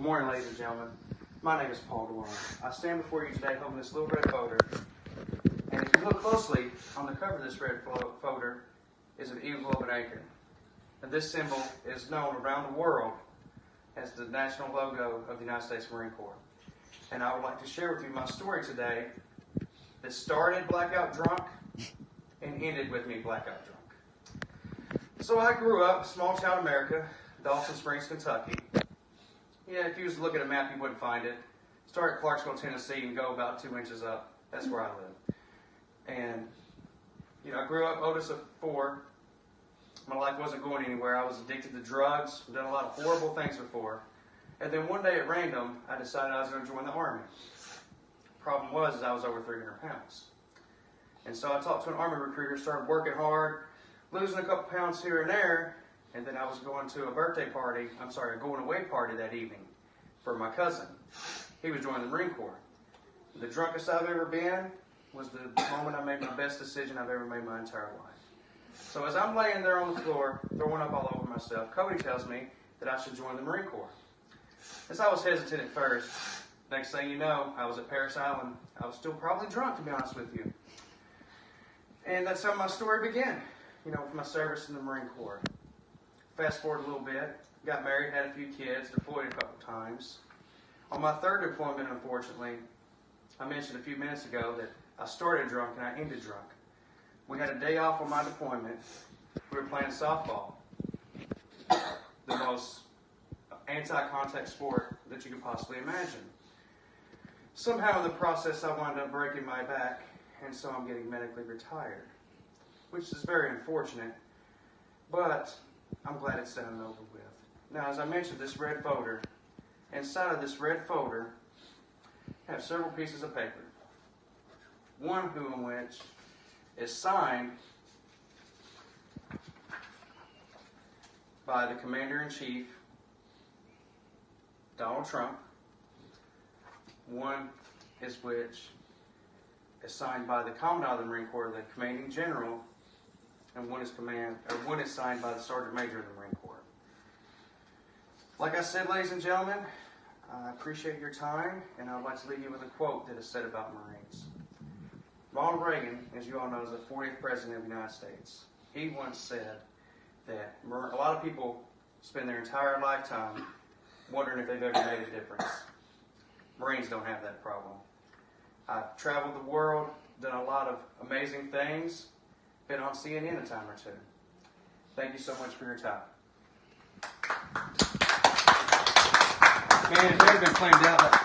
morning, ladies and gentlemen. My name is Paul Dwyer. I stand before you today holding this little red folder. And if you look closely, on the cover of this red folder is an eagle of an anchor. And this symbol is known around the world as the national logo of the United States Marine Corps. And I would like to share with you my story today that started blackout drunk and ended with me blackout drunk. So I grew up, small town America, Dawson Springs, Kentucky. Yeah, if you was to look at a map, you wouldn't find it. Start at Clarksville, Tennessee, and go about 2 inches up. That's where I live. And, I grew up oldest of 4. My life wasn't going anywhere. I was addicted to drugs, done a lot of horrible things before. And then one day at random, I decided I was going to join the Army. Problem was, I was over 300 pounds. And so I talked to an Army recruiter, started working hard, losing a couple pounds here and there, and then I was going to a going away party that evening for my cousin. He was joining the Marine Corps. The drunkest I've ever been was the moment I made my best decision I've ever made my entire life. So as I'm laying there on the floor, throwing up all over myself, Cody tells me that I should join the Marine Corps. As I was hesitant at first, next thing you know, I was at Parris Island. I was still probably drunk, to be honest with you. And that's how my story began, with my service in the Marine Corps. Fast forward a little bit, got married, had a few kids, deployed a couple times. On my third deployment, unfortunately, I mentioned a few minutes ago that I started drunk and I ended drunk. We had a day off on my deployment. We were playing softball, the most anti-contact sport that you could possibly imagine. Somehow in the process, I wound up breaking my back, and so I'm getting medically retired, which is very unfortunate, but I'm glad it's done and over with. Now, as I mentioned, this red folder, inside of this red folder, I have several pieces of paper. One of which is signed by the Commander-in-Chief, Donald Trump. One is which is signed by the Commandant of the Marine Corps, the Commanding General, and one is signed by the Sergeant Major of the Marine Corps. Like I said, ladies and gentlemen, I appreciate your time, and I'd like to leave you with a quote that is said about Marines. Ronald Reagan, as you all know, is the 40th President of the United States. He once said that a lot of people spend their entire lifetime wondering if they've ever made a difference. Marines don't have that problem. I've traveled the world, done a lot of amazing things, been on CNN a time or two. Thank you so much for your time. Man, it may have been claimed out.